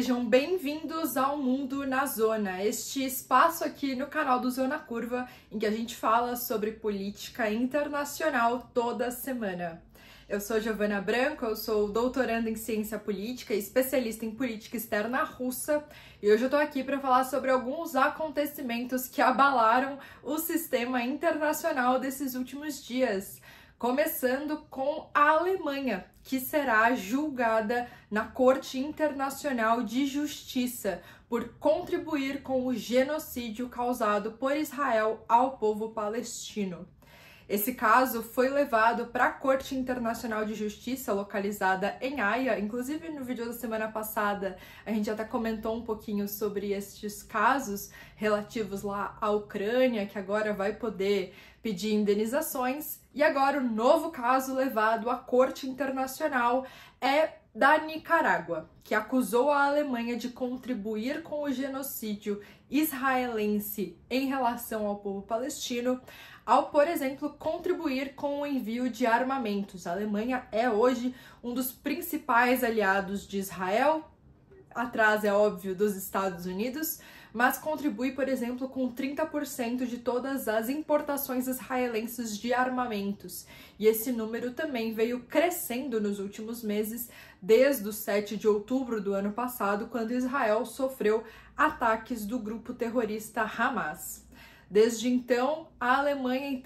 Sejam bem-vindos ao Mundo na Zona, este espaço aqui no canal do Zona Curva, em que a gente fala sobre política internacional toda semana. Eu sou Giovana Branco, eu sou doutoranda em ciência política e especialista em política externa russa, e hoje eu tô aqui para falar sobre alguns acontecimentos que abalaram o sistema internacional desses últimos dias. Começando com a Alemanha, que será julgada na Corte Internacional de Justiça por contribuir com o genocídio causado por Israel ao povo palestino. Esse caso foi levado para a Corte Internacional de Justiça, localizada em Haia. Inclusive, no vídeo da semana passada, a gente até comentou um pouquinho sobre estes casos relativos lá à Ucrânia, que agora vai poder pedir indenizações. E agora, o novo caso levado à Corte Internacional é da Nicarágua, que acusou a Alemanha de contribuir com o genocídio israelense em relação ao povo palestino, ao, por exemplo, contribuir com o envio de armamentos. A Alemanha é hoje um dos principais aliados de Israel, atrás, é óbvio, dos Estados Unidos, mas contribui, por exemplo, com 30% de todas as importações israelenses de armamentos. E esse número também veio crescendo nos últimos meses, desde o 7 de outubro do ano passado, quando Israel sofreu ataques do grupo terrorista Hamas. Desde então, a Alemanha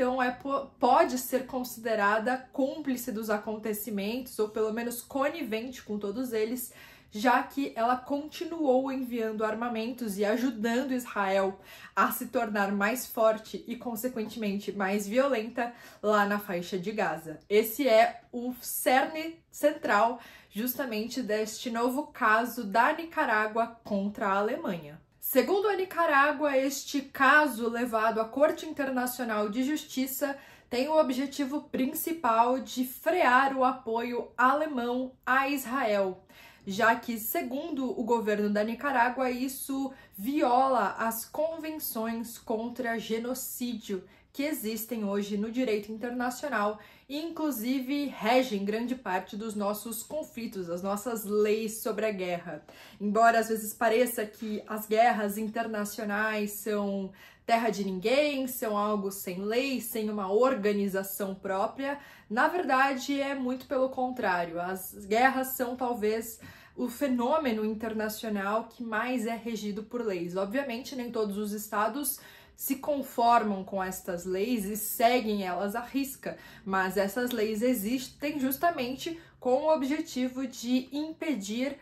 pode ser considerada cúmplice dos acontecimentos, ou pelo menos conivente com todos eles, já que ela continuou enviando armamentos e ajudando Israel a se tornar mais forte e, consequentemente, mais violenta lá na faixa de Gaza. Esse é o cerne central, justamente, deste novo caso da Nicarágua contra a Alemanha. Segundo a Nicarágua, este caso levado à Corte Internacional de Justiça tem o objetivo principal de frear o apoio alemão a Israel, já que, segundo o governo da Nicarágua, isso viola as convenções contra genocídio que existem hoje no direito internacional e, inclusive, regem grande parte dos nossos conflitos, as nossas leis sobre a guerra. Embora às vezes pareça que as guerras internacionais são terra de ninguém, são algo sem lei, sem uma organização própria, na verdade é muito pelo contrário. As guerras são talvez o fenômeno internacional que mais é regido por leis. Obviamente, nem todos os estados se conformam com estas leis e seguem elas à risca, mas essas leis existem justamente com o objetivo de impedir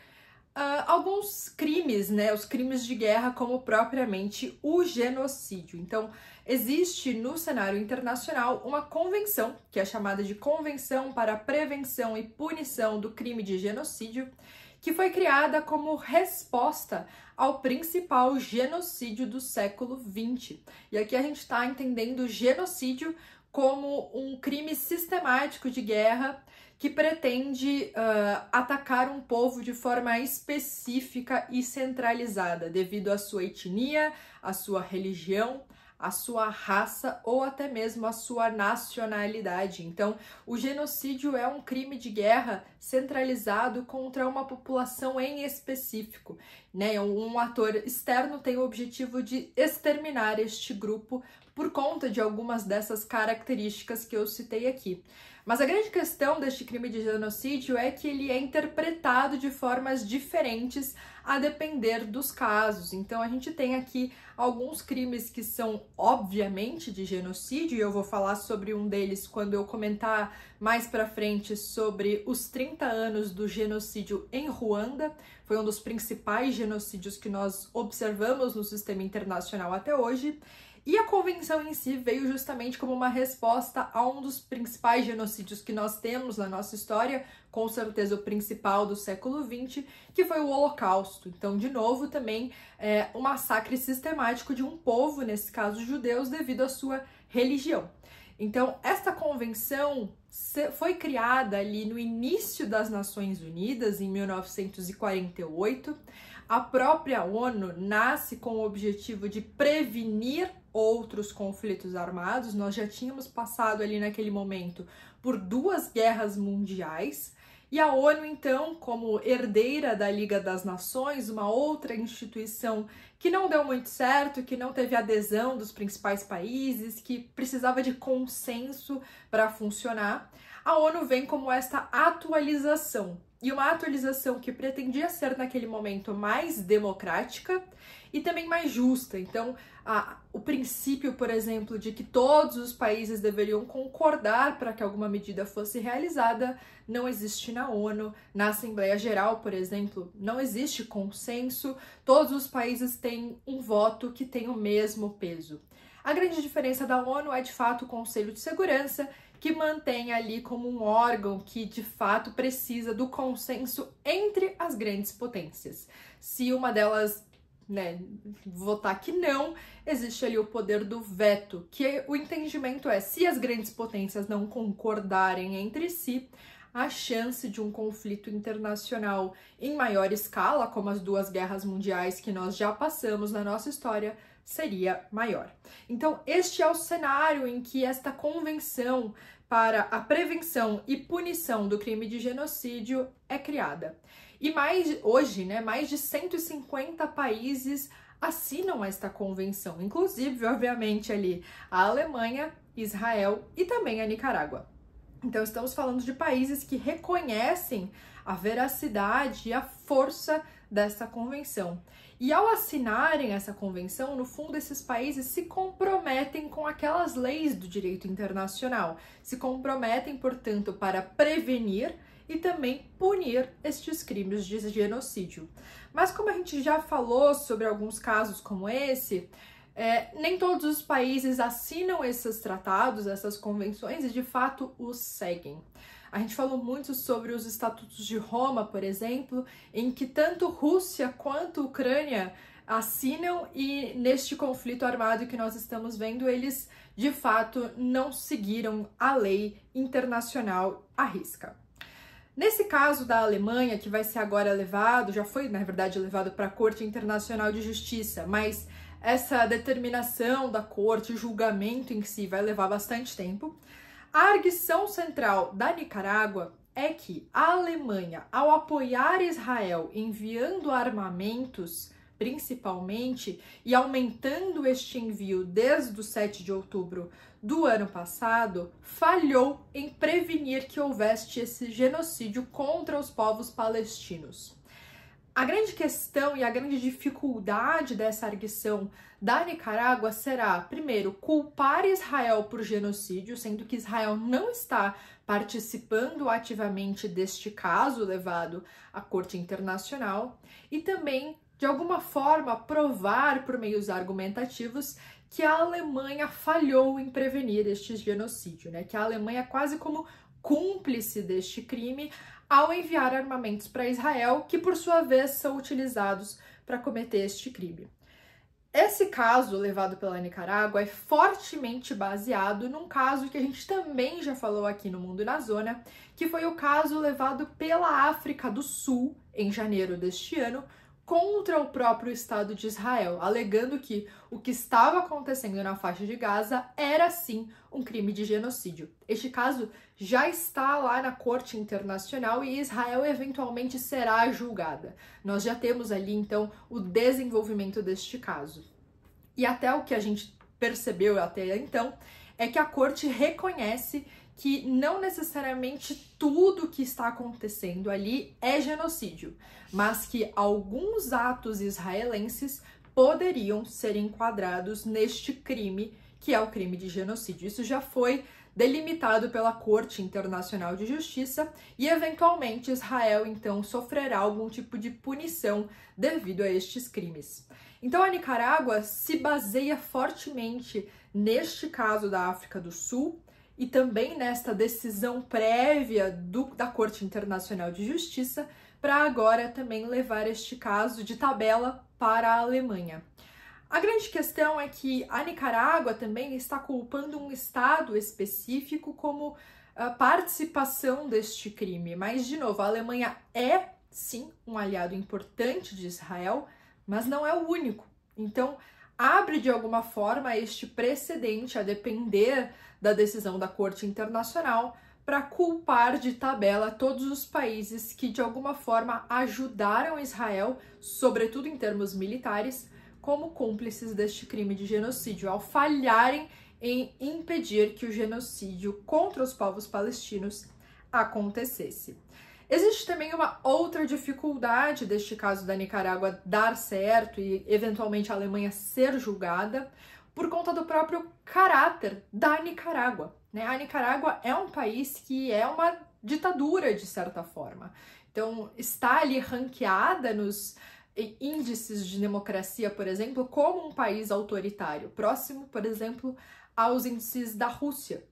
alguns crimes, né? Os crimes de guerra, como propriamente o genocídio. Então, existe no cenário internacional uma convenção, que é chamada de Convenção para a Prevenção e Punição do Crime de Genocídio, que foi criada como resposta ao principal genocídio do século XX. E aqui a gente está entendendo o genocídio como um crime sistemático de guerra que pretende atacar um povo de forma específica e centralizada, devido à sua etnia, à sua religião, a sua raça ou até mesmo a sua nacionalidade. Então, o genocídio é um crime de guerra centralizado contra uma população em específico, né? Um ator externo tem o objetivo de exterminar este grupo por conta de algumas dessas características que eu citei aqui. Mas a grande questão deste crime de genocídio é que ele é interpretado de formas diferentes a depender dos casos. Então a gente tem aqui alguns crimes que são obviamente de genocídio, e eu vou falar sobre um deles quando eu comentar mais pra frente sobre os 30 anos do genocídio em Ruanda. Foi um dos principais genocídios que nós observamos no sistema internacional até hoje. E a convenção em si veio justamente como uma resposta a um dos principais genocídios que nós temos na nossa história, com certeza o principal do século XX, que foi o Holocausto. Então, de novo, também um massacre sistemático de um povo, nesse caso judeus, devido à sua religião. Então, esta convenção foi criada ali no início das Nações Unidas, em 1948. A própria ONU nasce com o objetivo de prevenir outros conflitos armados. Nós já tínhamos passado ali naquele momento por 2 guerras mundiais E a ONU, então, como herdeira da Liga das Nações, uma outra instituição que não deu muito certo, que não teve adesão dos principais países, que precisava de consenso para funcionar, a ONU vem como esta atualização. E uma atualização que pretendia ser, naquele momento, mais democrática e também mais justa. Então, o princípio, por exemplo, de que todos os países deveriam concordar para que alguma medida fosse realizada, não existe na ONU. Na Assembleia Geral, por exemplo, não existe consenso. Todos os países têm um voto que tem o mesmo peso. A grande diferença da ONU é, de fato, o Conselho de Segurança, que mantém ali como um órgão que, de fato, precisa do consenso entre as grandes potências. Se uma delas, votar que não, existe ali o poder do veto, que o entendimento é, se as grandes potências não concordarem entre si, a chance de um conflito internacional em maior escala, como as 2 guerras mundiais que nós já passamos na nossa história, seria maior. Então, este é o cenário em que esta convenção para a prevenção e punição do crime de genocídio é criada. E hoje, mais de 150 países assinam esta convenção, inclusive, obviamente, ali a Alemanha, Israel e também a Nicarágua. Então, estamos falando de países que reconhecem a veracidade e a força dessa convenção. E ao assinarem essa convenção, no fundo, esses países se comprometem com aquelas leis do direito internacional, se comprometem, portanto, para prevenir e também punir estes crimes de genocídio. Mas como a gente já falou sobre alguns casos como esse, nem todos os países assinam esses tratados, essas convenções e de fato os seguem. A gente falou muito sobre os Estatutos de Roma, por exemplo, em que tanto Rússia quanto Ucrânia assinam e neste conflito armado que nós estamos vendo, eles de fato não seguiram a lei internacional à risca. Nesse caso da Alemanha, que vai ser agora levado, já foi na verdade levado para a Corte Internacional de Justiça, mas essa determinação da corte, o julgamento em si vai levar bastante tempo. A arguição central da Nicarágua é que a Alemanha, ao apoiar Israel enviando armamentos, principalmente, e aumentando este envio desde o 7 de outubro do ano passado, falhou em prevenir que houvesse esse genocídio contra os povos palestinos. A grande questão e a grande dificuldade dessa arguição da Nicarágua será, primeiro, culpar Israel por genocídio, sendo que Israel não está participando ativamente deste caso levado à Corte Internacional, e também, de alguma forma, provar por meios argumentativos que a Alemanha falhou em prevenir este genocídio, que a Alemanha é quase como cúmplice deste crime ao enviar armamentos para Israel, que por sua vez são utilizados para cometer este crime. Esse caso levado pela Nicarágua é fortemente baseado num caso que a gente também já falou aqui no Mundo na Zona, que foi o caso levado pela África do Sul em janeiro deste ano contra o próprio Estado de Israel, alegando que o que estava acontecendo na faixa de Gaza era sim um crime de genocídio. Este caso já está lá na Corte Internacional e Israel eventualmente será julgada. Nós já temos ali então o desenvolvimento deste caso. E até o que a gente percebeu até então é que a Corte reconhece que não necessariamente tudo que está acontecendo ali é genocídio, mas que alguns atos israelenses poderiam ser enquadrados neste crime, que é o crime de genocídio. Isso já foi delimitado pela Corte Internacional de Justiça e, eventualmente, Israel, então, sofrerá algum tipo de punição devido a estes crimes. Então, a Nicarágua se baseia fortemente neste caso da África do Sul, e também nesta decisão prévia da Corte Internacional de Justiça, para agora também levar este caso de tabela para a Alemanha. A grande questão é que a Nicarágua também está culpando um estado específico como a participação deste crime, mas, de novo, a Alemanha é, sim, um aliado importante de Israel, mas não é o único. Então, abre de alguma forma este precedente, a depender da decisão da Corte Internacional, para culpar de tabela todos os países que de alguma forma ajudaram Israel, sobretudo em termos militares, como cúmplices deste crime de genocídio, ao falharem em impedir que o genocídio contra os povos palestinos acontecesse. Existe também uma outra dificuldade deste caso da Nicarágua dar certo e eventualmente a Alemanha ser julgada por conta do próprio caráter da Nicarágua, né? A Nicarágua é um país que é uma ditadura de certa forma, então está ali ranqueada nos índices de democracia, por exemplo, como um país autoritário, próximo, por exemplo, aos índices da Rússia.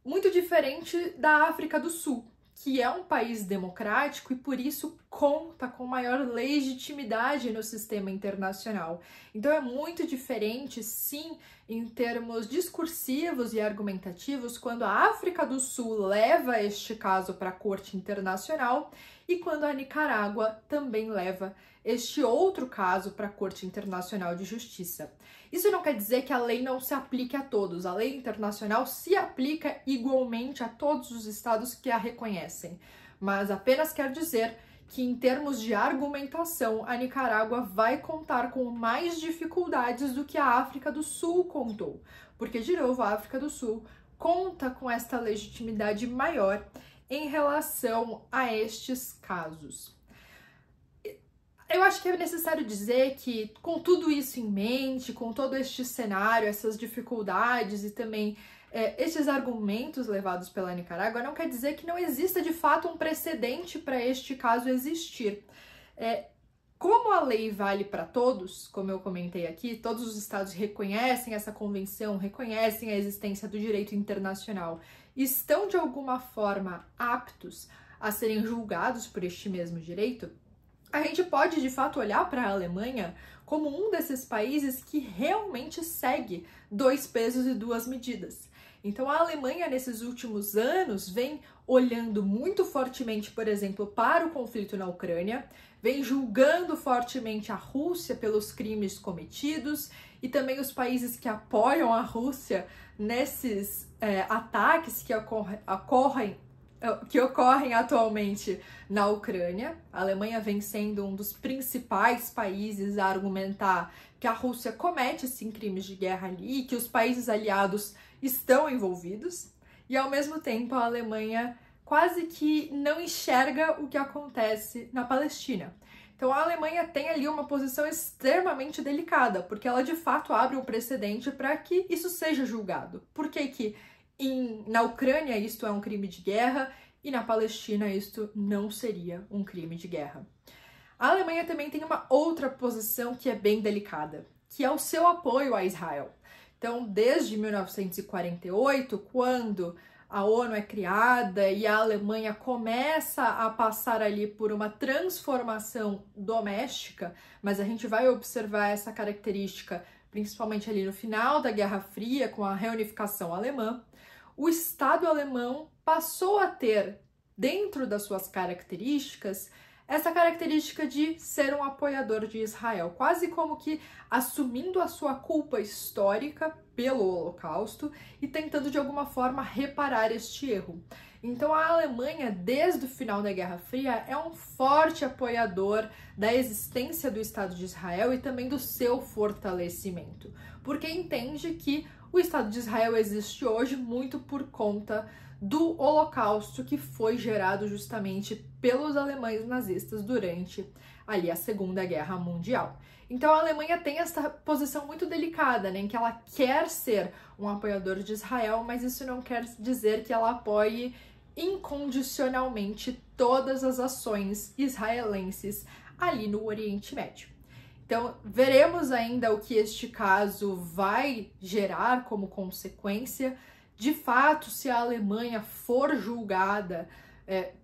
Muito diferente da África do Sul, que é um país democrático e por isso conta com maior legitimidade no sistema internacional. Então é muito diferente, sim, em termos discursivos e argumentativos, quando a África do Sul leva este caso para a Corte Internacional e quando a Nicarágua também leva este outro caso para a Corte Internacional de Justiça. Isso não quer dizer que a lei não se aplique a todos. A lei internacional se aplica igualmente a todos os estados que a reconhecem, mas apenas quer dizer que, em termos de argumentação, a Nicarágua vai contar com mais dificuldades do que a África do Sul contou, porque, de novo, a África do Sul conta com esta legitimidade maior em relação a estes casos. Eu acho que é necessário dizer que, com tudo isso em mente, com todo este cenário, essas dificuldades e também estes argumentos levados pela Nicarágua, não quer dizer que não exista de fato um precedente para este caso existir. Como a lei vale para todos, como eu comentei aqui, todos os estados reconhecem essa convenção, reconhecem a existência do direito internacional, estão de alguma forma aptos a serem julgados por este mesmo direito, a gente pode, de fato, olhar para a Alemanha como um desses países que realmente segue 2 pesos e 2 medidas. Então, a Alemanha, nesses últimos anos, vem olhando muito fortemente, por exemplo, para o conflito na Ucrânia, vem julgando fortemente a Rússia pelos crimes cometidos e também os países que apoiam a Rússia nesses ataques que ocorrem atualmente na Ucrânia. A Alemanha vem sendo um dos principais países a argumentar que a Rússia comete sim crimes de guerra ali e que os países aliados estão envolvidos. E ao mesmo tempo a Alemanha quase que não enxerga o que acontece na Palestina. Então a Alemanha tem ali uma posição extremamente delicada, porque ela de fato abre um precedente para que isso seja julgado. Por que na Ucrânia isto é um crime de guerra e na Palestina isto não seria um crime de guerra? A Alemanha também tem uma outra posição que é bem delicada, que é o seu apoio a Israel. Então, desde 1948, quando a ONU é criada e a Alemanha começa a passar ali por uma transformação doméstica, mas a gente vai observar essa característica principalmente ali no final da Guerra Fria, com a reunificação alemã, o Estado alemão passou a ter, dentro das suas características, essa característica de ser um apoiador de Israel, quase como que assumindo a sua culpa histórica pelo Holocausto e tentando de alguma forma reparar este erro. Então a Alemanha, desde o final da Guerra Fria, é um forte apoiador da existência do Estado de Israel e também do seu fortalecimento, porque entende que o Estado de Israel existe hoje muito por conta do Holocausto que foi gerado justamente pelos alemães nazistas durante ali a Segunda Guerra Mundial. Então a Alemanha tem essa posição muito delicada, né, em que ela quer ser um apoiador de Israel, mas isso não quer dizer que ela apoie incondicionalmente todas as ações israelenses ali no Oriente Médio. Então, veremos ainda o que este caso vai gerar como consequência. De fato, se a Alemanha for julgada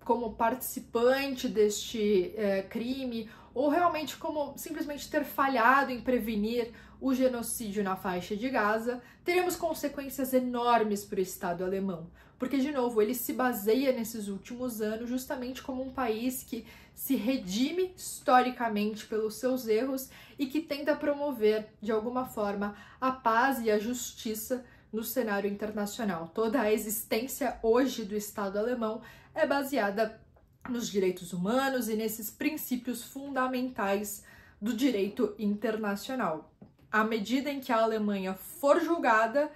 como participante deste crime, ou realmente como simplesmente ter falhado em prevenir o genocídio na faixa de Gaza, teremos consequências enormes para o Estado alemão. Porque, de novo, ele se baseia nesses últimos anos justamente como um país que se redime historicamente pelos seus erros e que tenta promover, de alguma forma, a paz e a justiça no cenário internacional. Toda a existência hoje do Estado alemão é baseada nos direitos humanos e nesses princípios fundamentais do direito internacional. À medida em que a Alemanha for julgada,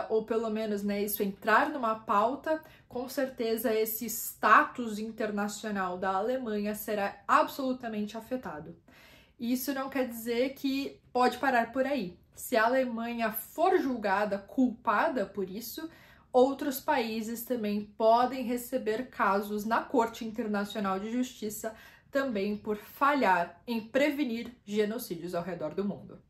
ou pelo menos, né, isso entrar numa pauta, com certeza esse status internacional da Alemanha será absolutamente afetado. Isso não quer dizer que pode parar por aí. Se a Alemanha for julgada culpada por isso, outros países também podem receber casos na Corte Internacional de Justiça também por falhar em prevenir genocídios ao redor do mundo.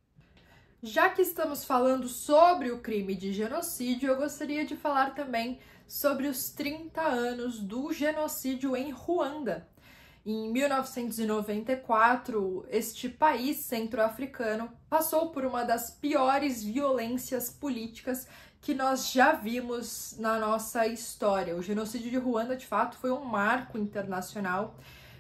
Já que estamos falando sobre o crime de genocídio, eu gostaria de falar também sobre os 30 anos do genocídio em Ruanda. Em 1994, este país centro-africano passou por uma das piores violências políticas que nós já vimos na nossa história. O genocídio de Ruanda, de fato, foi um marco internacional,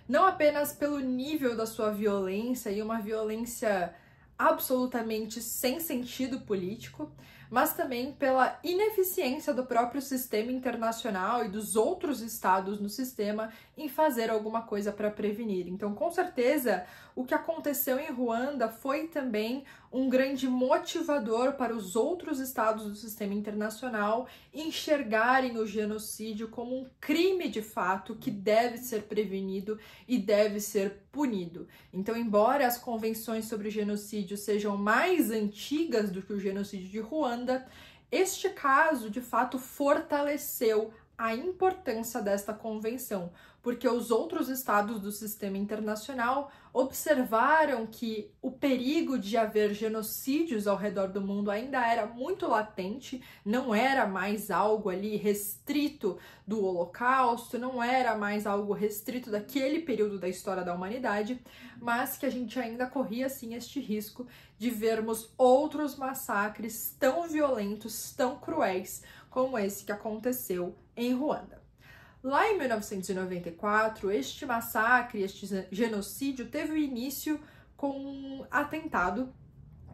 não apenas pelo nível da sua violência e uma violência absolutamente sem sentido político, mas também pela ineficiência do próprio sistema internacional e dos outros estados no sistema em fazer alguma coisa para prevenir. Então, com certeza, o que aconteceu em Ruanda foi também um grande motivador para os outros estados do sistema internacional enxergarem o genocídio como um crime de fato que deve ser prevenido e deve ser punido. Então, embora as convenções sobre o genocídio sejam mais antigas do que o genocídio de Ruanda, este caso, de fato, fortaleceu a importância desta convenção, porque os outros estados do sistema internacional observaram que o perigo de haver genocídios ao redor do mundo ainda era muito latente, não era mais algo ali restrito do Holocausto, não era mais algo restrito daquele período da história da humanidade, mas que a gente ainda corria, sim, este risco de vermos outros massacres tão violentos, tão cruéis, como esse que aconteceu em Ruanda. Lá em 1994, este massacre, este genocídio teve início com um atentado.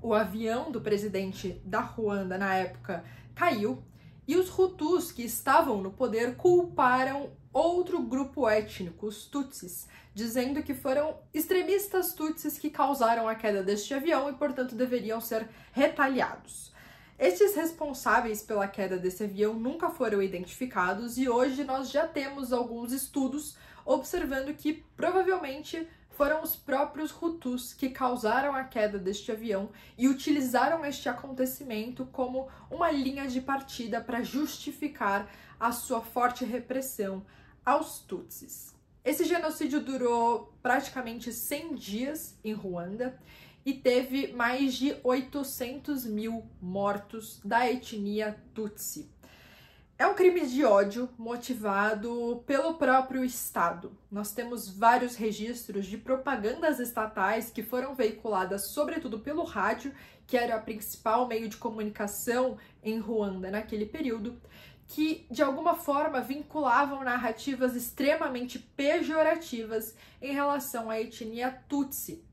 O avião do presidente da Ruanda, na época, caiu e os Hutus que estavam no poder culparam outro grupo étnico, os Tutsis, dizendo que foram extremistas Tutsis que causaram a queda deste avião e, portanto, deveriam ser retaliados. Estes responsáveis pela queda desse avião nunca foram identificados e hoje nós já temos alguns estudos observando que provavelmente foram os próprios Hutus que causaram a queda deste avião e utilizaram este acontecimento como uma linha de partida para justificar a sua forte repressão aos Tutsis. Esse genocídio durou praticamente 100 dias em Ruanda e teve mais de 800 mil mortos da etnia Tutsi. É um crime de ódio motivado pelo próprio Estado. Nós temos vários registros de propagandas estatais que foram veiculadas sobretudo pelo rádio, que era o principal meio de comunicação em Ruanda naquele período, que de alguma forma vinculavam narrativas extremamente pejorativas em relação à etnia Tutsi.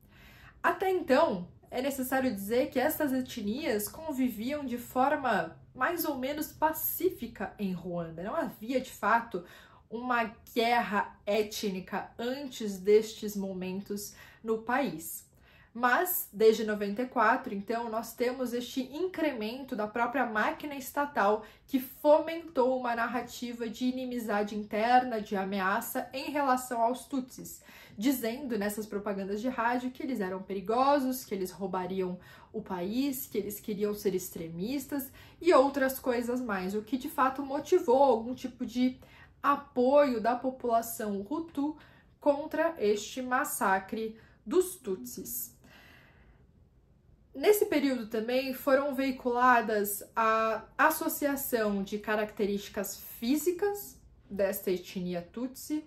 Até então, é necessário dizer que essas etnias conviviam de forma mais ou menos pacífica em Ruanda. Não havia, de fato, uma guerra étnica antes destes momentos no país. Mas, desde 94, então, nós temos este incremento da própria máquina estatal que fomentou uma narrativa de inimizade interna, de ameaça em relação aos Tutsis, dizendo nessas propagandas de rádio que eles eram perigosos, que eles roubariam o país, que eles queriam ser extremistas e outras coisas mais, o que de fato motivou algum tipo de apoio da população Hutu contra este massacre dos Tutsis. Nesse período também foram veiculadas a associação de características físicas desta etnia Tutsi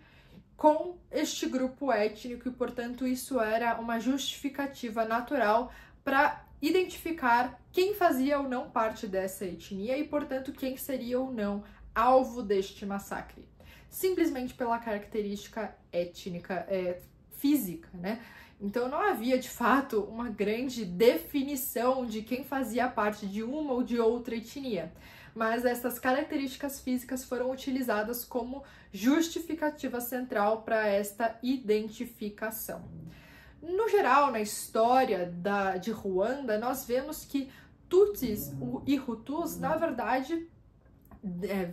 com este grupo étnico e, portanto, isso era uma justificativa natural para identificar quem fazia ou não parte dessa etnia e, portanto, quem seria ou não alvo deste massacre. Simplesmente pela característica étnica, física, né? Então não havia de fato uma grande definição de quem fazia parte de uma ou de outra etnia, mas essas características físicas foram utilizadas como justificativa central para esta identificação. No geral, na história de Ruanda, nós vemos que Tutsis e Hutus, na verdade,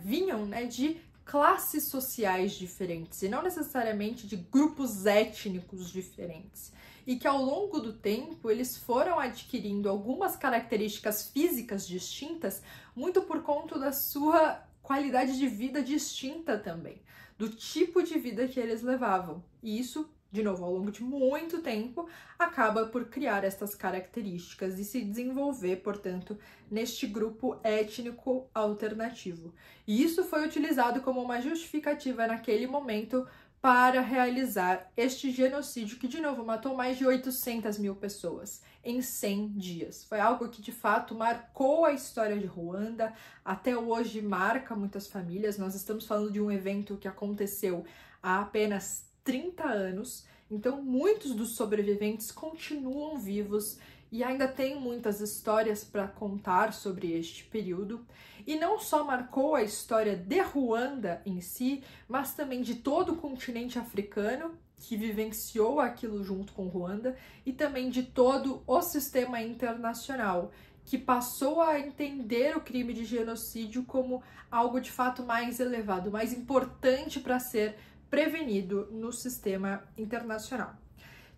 vinham, né, de classes sociais diferentes e não necessariamente de grupos étnicos diferentes. E que ao longo do tempo eles foram adquirindo algumas características físicas distintas, muito por conta da sua qualidade de vida distinta também, do tipo de vida que eles levavam. E isso, de novo, ao longo de muito tempo, acaba por criar estas características e se desenvolver, portanto, neste grupo étnico alternativo. E isso foi utilizado como uma justificativa naquele momento para realizar este genocídio que, de novo, matou mais de 800 mil pessoas em 100 dias. Foi algo que, de fato, marcou a história de Ruanda, até hoje marca muitas famílias. Nós estamos falando de um evento que aconteceu há apenas 30 anos, então muitos dos sobreviventes continuam vivos e ainda tem muitas histórias para contar sobre este período. E não só marcou a história de Ruanda em si, mas também de todo o continente africano, que vivenciou aquilo junto com Ruanda, e também de todo o sistema internacional, que passou a entender o crime de genocídio como algo de fato mais elevado, mais importante para ser prevenido no sistema internacional.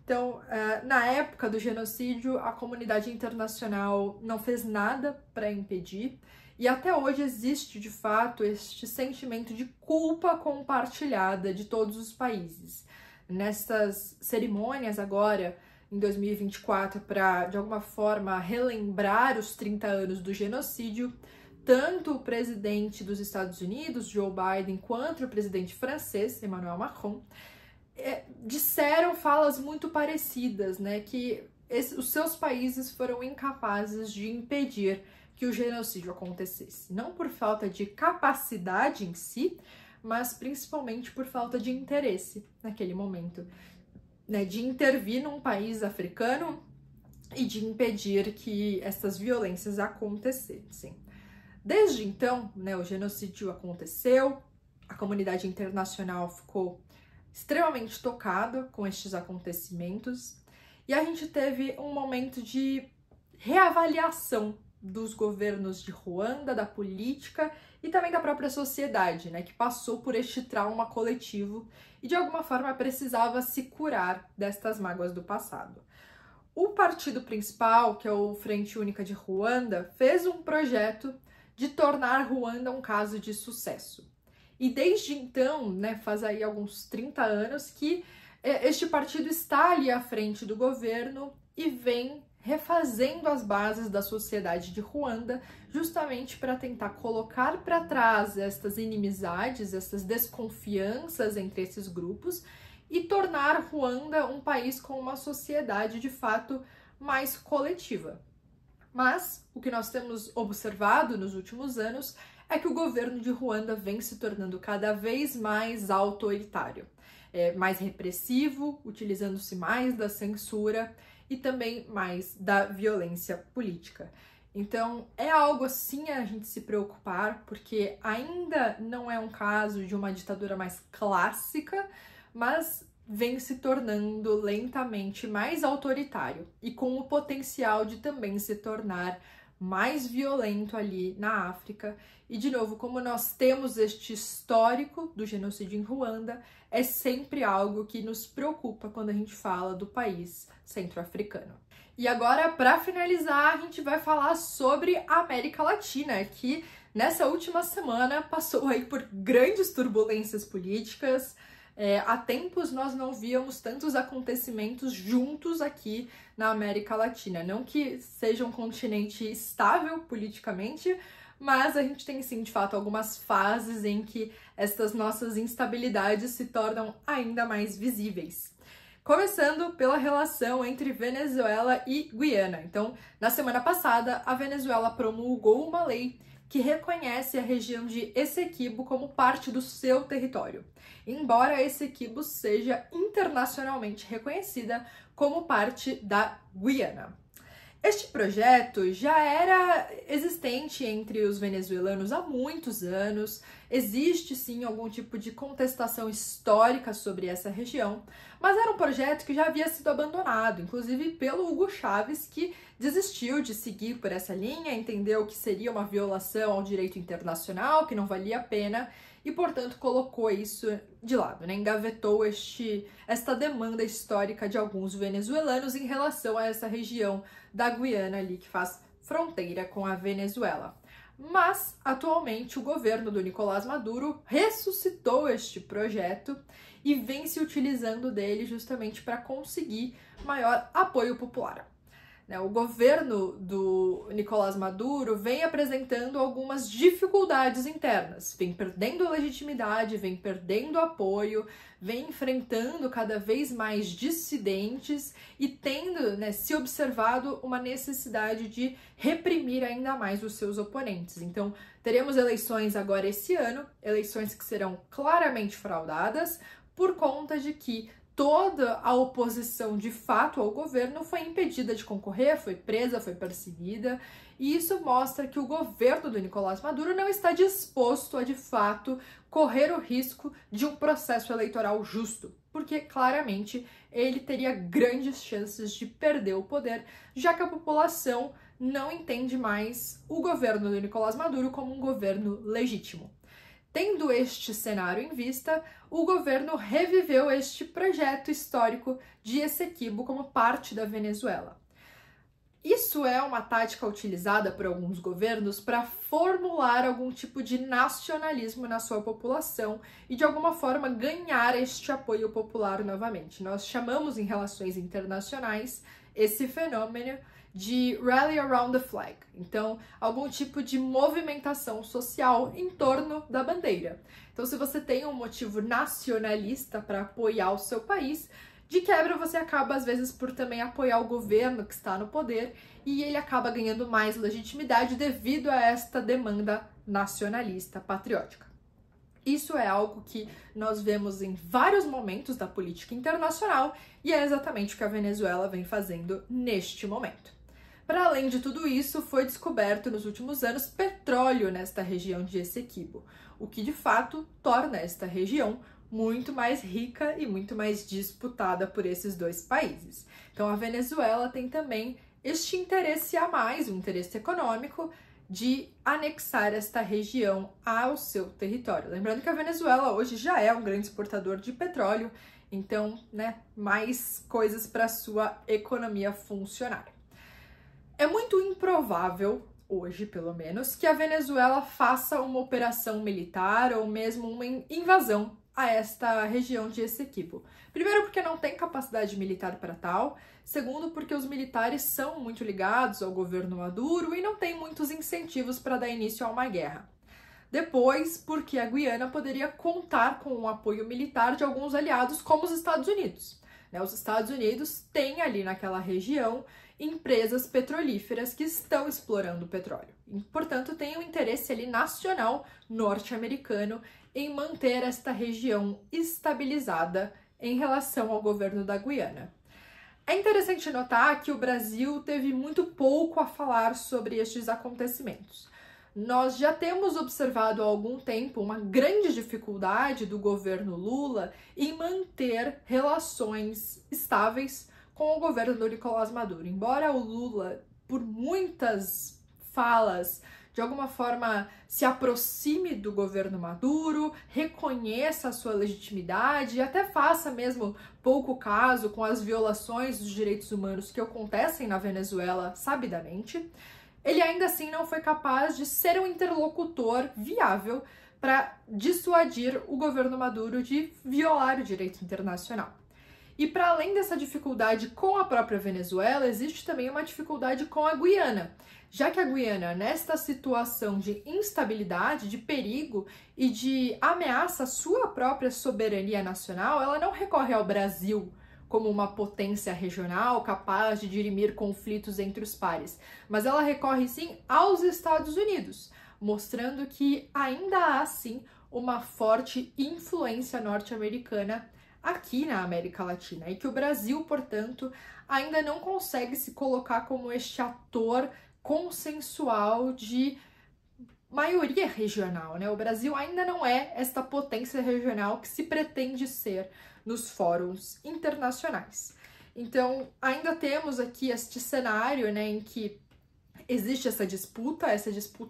Então, na época do genocídio, a comunidade internacional não fez nada para impedir, e até hoje existe, de fato, este sentimento de culpa compartilhada de todos os países. Nestas cerimônias agora, em 2024, para, de alguma forma, relembrar os 30 anos do genocídio, tanto o presidente dos Estados Unidos, Joe Biden, quanto o presidente francês, Emmanuel Macron, disseram falas muito parecidas, né? Que os seus países foram incapazes de impedir que o genocídio acontecesse. Não por falta de capacidade em si, mas principalmente por falta de interesse naquele momento, né? De intervir num país africano e de impedir que essas violências acontecessem. Desde então, né, o genocídio aconteceu, a comunidade internacional ficou extremamente tocada com estes acontecimentos e a gente teve um momento de reavaliação dos governos de Ruanda, da política e também da própria sociedade, né, que passou por este trauma coletivo e de alguma forma precisava se curar destas mágoas do passado. O partido principal, que é o Frente Única de Ruanda, fez um projeto de tornar Ruanda um caso de sucesso. E desde então, né, faz aí alguns 30 anos que este partido está ali à frente do governo e vem refazendo as bases da sociedade de Ruanda, justamente para tentar colocar para trás estas inimizades, essas desconfianças entre esses grupos e tornar Ruanda um país com uma sociedade de fato mais coletiva. Mas o que nós temos observado nos últimos anos é que o governo de Ruanda vem se tornando cada vez mais autoritário, mais repressivo, utilizando-se mais da censura e também mais da violência política. Então, é algo assim a gente se preocupar, porque ainda não é um caso de uma ditadura mais clássica, mas vem se tornando lentamente mais autoritário e com o potencial de também se tornar mais violento ali na África. E, de novo, como nós temos este histórico do genocídio em Ruanda, é sempre algo que nos preocupa quando a gente fala do país centro-africano. E agora, para finalizar, a gente vai falar sobre a América Latina, que nessa última semana passou aí por grandes turbulências políticas. Há tempos nós não víamos tantos acontecimentos juntos aqui na América Latina. Não que seja um continente estável politicamente, mas a gente tem sim, de fato, algumas fases em que estas nossas instabilidades se tornam ainda mais visíveis. Começando pela relação entre Venezuela e Guiana. Então, na semana passada, a Venezuela promulgou uma lei que reconhece a região de Essequibo como parte do seu território, embora Essequibo seja internacionalmente reconhecida como parte da Guiana. Este projeto já era existente entre os venezuelanos há muitos anos, existe sim algum tipo de contestação histórica sobre essa região, mas era um projeto que já havia sido abandonado, inclusive pelo Hugo Chávez, que desistiu de seguir por essa linha, entendeu que seria uma violação ao direito internacional, que não valia a pena, e, portanto, colocou isso de lado, né? Engavetou esta demanda histórica de alguns venezuelanos em relação a essa região da Guiana ali, que faz fronteira com a Venezuela. Mas, atualmente, o governo do Nicolás Maduro ressuscitou este projeto e vem se utilizando dele justamente para conseguir maior apoio popular. O governo do Nicolás Maduro vem apresentando algumas dificuldades internas, vem perdendo legitimidade, vem perdendo apoio, vem enfrentando cada vez mais dissidentes e tendo, se observado uma necessidade de reprimir ainda mais os seus oponentes. Então, teremos eleições agora esse ano, eleições que serão claramente fraudadas por conta de que toda a oposição de fato ao governo foi impedida de concorrer, foi presa, foi perseguida, e isso mostra que o governo do Nicolás Maduro não está disposto a de fato correr o risco de um processo eleitoral justo, porque claramente ele teria grandes chances de perder o poder, já que a população não entende mais o governo do Nicolás Maduro como um governo legítimo. Tendo este cenário em vista, o governo reviveu este projeto histórico de Essequibo como parte da Venezuela. Isso é uma tática utilizada por alguns governos para formular algum tipo de nacionalismo na sua população e, de alguma forma, ganhar este apoio popular novamente. Nós chamamos em relações internacionais esse fenômeno de Rally Around the Flag, então algum tipo de movimentação social em torno da bandeira. Então, se você tem um motivo nacionalista para apoiar o seu país, de quebra você acaba às vezes por também apoiar o governo que está no poder e ele acaba ganhando mais legitimidade devido a esta demanda nacionalista patriótica. Isso é algo que nós vemos em vários momentos da política internacional e é exatamente o que a Venezuela vem fazendo neste momento. Para além de tudo isso, foi descoberto nos últimos anos petróleo nesta região de Essequibo, o que de fato torna esta região muito mais rica e muito mais disputada por esses dois países. Então a Venezuela tem também este interesse a mais, um interesse econômico, de anexar esta região ao seu território. Lembrando que a Venezuela hoje já é um grande exportador de petróleo, então, mais coisas para a sua economia funcionar. É muito improvável, hoje pelo menos, que a Venezuela faça uma operação militar ou mesmo uma invasão a esta região de Essequibo. Primeiro, porque não tem capacidade militar para tal. Segundo, porque os militares são muito ligados ao governo Maduro e não tem muitos incentivos para dar início a uma guerra. Depois, porque a Guiana poderia contar com o apoio militar de alguns aliados, como os Estados Unidos. Os Estados Unidos têm ali naquela região empresas petrolíferas que estão explorando o petróleo. E, portanto, tem um interesse ali nacional norte-americano em manter esta região estabilizada em relação ao governo da Guiana. É interessante notar que o Brasil teve muito pouco a falar sobre estes acontecimentos. Nós já temos observado há algum tempo uma grande dificuldade do governo Lula em manter relações estáveis com o governo do Nicolás Maduro. Embora o Lula, por muitas falas, de alguma forma se aproxime do governo Maduro, reconheça a sua legitimidade e até faça mesmo pouco caso com as violações dos direitos humanos que acontecem na Venezuela sabidamente, ele ainda assim não foi capaz de ser um interlocutor viável para dissuadir o governo Maduro de violar o direito internacional. E para além dessa dificuldade com a própria Venezuela, existe também uma dificuldade com a Guiana, já que a Guiana, nesta situação de instabilidade, de perigo e de ameaça à sua própria soberania nacional, ela não recorre ao Brasil como uma potência regional capaz de dirimir conflitos entre os pares, mas ela recorre sim aos Estados Unidos, mostrando que ainda há sim uma forte influência norte-americana aqui na América Latina e que o Brasil, portanto, ainda não consegue se colocar como este ator consensual de maioria regional, né? O Brasil ainda não é esta potência regional que se pretende ser nos fóruns internacionais. Então, ainda temos aqui este cenário, né, em que existe essa disputa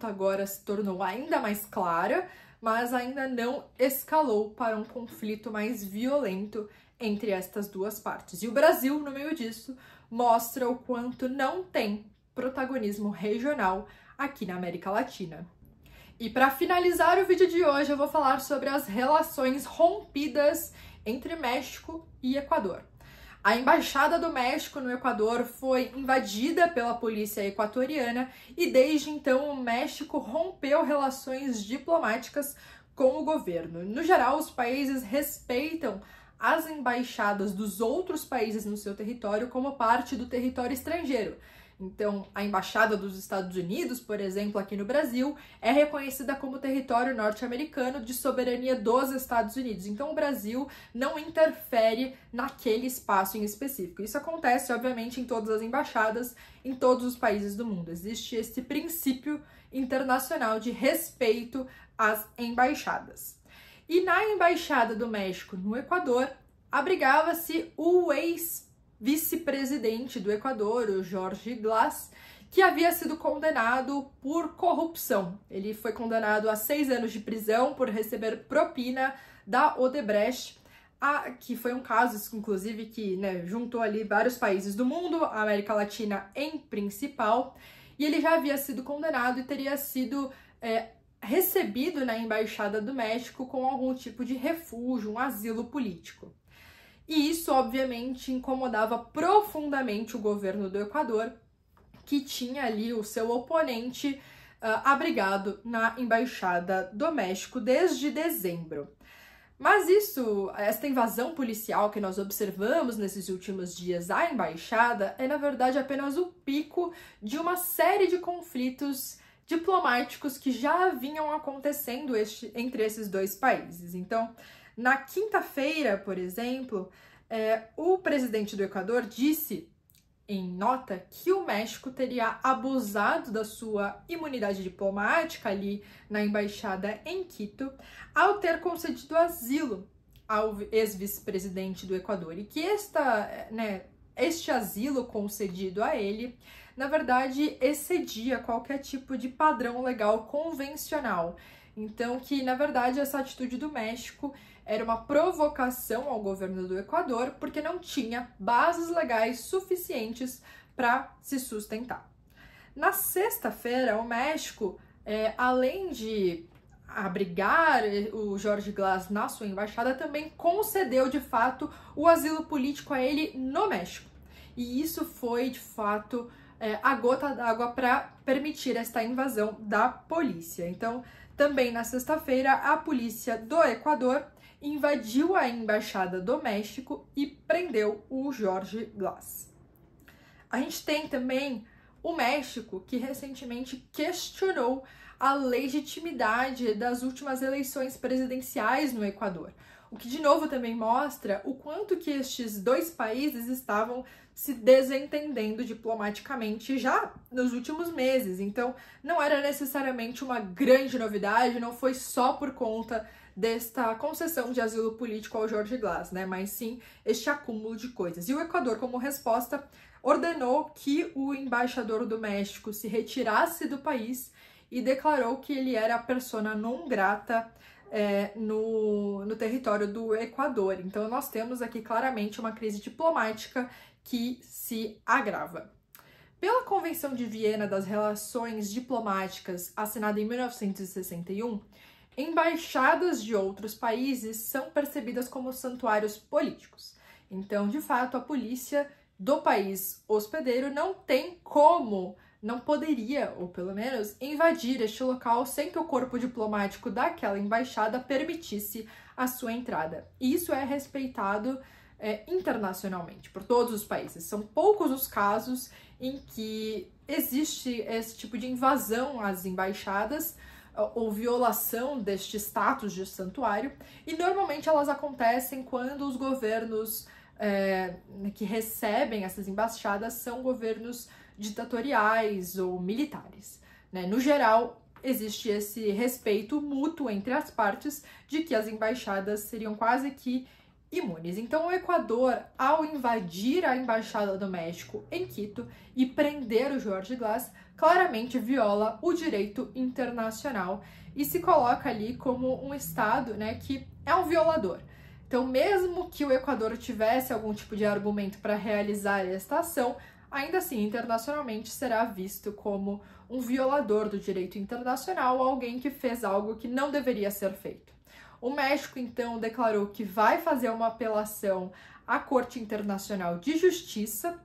agora se tornou ainda mais clara, mas ainda não escalou para um conflito mais violento entre estas duas partes. E o Brasil, no meio disso, mostra o quanto não tem protagonismo regional aqui na América Latina. E para finalizar o vídeo de hoje, eu vou falar sobre as relações rompidas entre México e Equador. A Embaixada do México no Equador foi invadida pela polícia equatoriana e desde então o México rompeu relações diplomáticas com o governo. No geral, os países respeitam as embaixadas dos outros países no seu território como parte do território estrangeiro. Então, a Embaixada dos Estados Unidos, por exemplo, aqui no Brasil, é reconhecida como território norte-americano de soberania dos Estados Unidos. Então, o Brasil não interfere naquele espaço em específico. Isso acontece, obviamente, em todas as embaixadas, em todos os países do mundo. Existe esse princípio internacional de respeito às embaixadas. E na Embaixada do México no Equador, abrigava-se o ex-vice-presidente do Equador, o Jorge Glass, que havia sido condenado por corrupção. Ele foi condenado a 6 anos de prisão por receber propina da Odebrecht, que foi um caso, inclusive, que, né, juntou ali vários países do mundo, a América Latina em principal, e ele já havia sido condenado e teria sido recebido na Embaixada do México com algum tipo de refúgio, um asilo político. E isso, obviamente, incomodava profundamente o governo do Equador, que tinha ali o seu oponente abrigado na Embaixada do México desde dezembro. Mas esta invasão policial que nós observamos nesses últimos dias à embaixada é, na verdade, apenas o pico de uma série de conflitos diplomáticos que já vinham acontecendo entre esses dois países. Então, na quinta-feira, por exemplo, o presidente do Equador disse em nota que o México teria abusado da sua imunidade diplomática ali na embaixada em Quito ao ter concedido asilo ao ex-vice-presidente do Equador e que este asilo concedido a ele, na verdade, excedia qualquer tipo de padrão legal convencional. Então, que, na verdade, essa atitude do México era uma provocação ao governo do Equador porque não tinha bases legais suficientes para se sustentar. Na sexta-feira, o México, além de abrigar o Jorge Glass na sua embaixada, também concedeu, de fato, o asilo político a ele no México. E isso foi, de fato, a gota d'água para permitir esta invasão da polícia. Então, também na sexta-feira, a polícia do Equador invadiu a Embaixada do México e prendeu o Jorge Glass. A gente tem também o México, que recentemente questionou a legitimidade das últimas eleições presidenciais no Equador, o que de novo também mostra o quanto que estes dois países estavam se desentendendo diplomaticamente já nos últimos meses. Então, não era necessariamente uma grande novidade, não foi só por conta desta concessão de asilo político ao Jorge Glass, né? Mas sim este acúmulo de coisas. E o Equador, como resposta, ordenou que o embaixador do México se retirasse do país e declarou que ele era persona non grata no território do Equador. Então, nós temos aqui claramente uma crise diplomática que se agrava. Pela Convenção de Viena das Relações Diplomáticas, assinada em 1961, embaixadas de outros países são percebidas como santuários políticos. Então, de fato, a polícia do país hospedeiro não poderia, ou pelo menos, invadir este local sem que o corpo diplomático daquela embaixada permitisse a sua entrada. E isso é respeitado internacionalmente, por todos os países. São poucos os casos em que existe esse tipo de invasão às embaixadas, ou violação deste status de santuário, e normalmente elas acontecem quando os governos que recebem essas embaixadas são governos ditatoriais ou militares, né? No geral, existe esse respeito mútuo entre as partes de que as embaixadas seriam quase que imunes. Então, o Equador, ao invadir a Embaixada do México em Quito e prender o Jorge Glass, claramente viola o direito internacional e se coloca ali como um Estado, né, que é um violador. Então, mesmo que o Equador tivesse algum tipo de argumento para realizar esta ação, ainda assim, internacionalmente, será visto como um violador do direito internacional, alguém que fez algo que não deveria ser feito. O México, então, declarou que vai fazer uma apelação à Corte Internacional de Justiça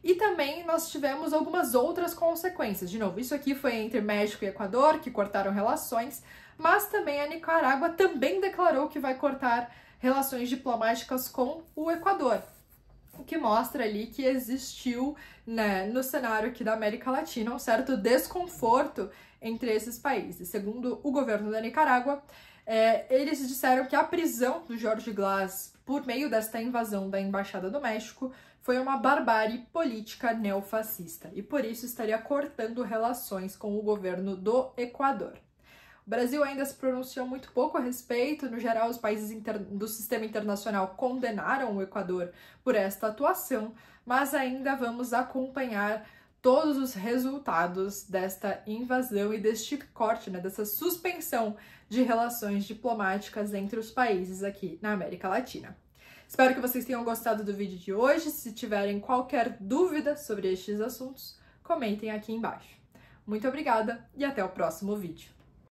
e também nós tivemos algumas outras consequências. De novo, isso aqui foi entre México e Equador, que cortaram relações, mas também a Nicarágua também declarou que vai cortar relações diplomáticas com o Equador, o que mostra ali que existiu, né, no cenário aqui da América Latina um certo desconforto entre esses países. Segundo o governo da Nicarágua, eles disseram que a prisão do Jorge Glass por meio desta invasão da Embaixada do México foi uma barbárie política neofascista e por isso estaria cortando relações com o governo do Equador. O Brasil ainda se pronunciou muito pouco a respeito. No geral, os países do sistema internacional condenaram o Equador por esta atuação, mas ainda vamos acompanhar todos os resultados desta invasão e deste corte, né, dessa suspensão de relações diplomáticas entre os países aqui na América Latina. Espero que vocês tenham gostado do vídeo de hoje. Se tiverem qualquer dúvida sobre estes assuntos, comentem aqui embaixo. Muito obrigada e até o próximo vídeo.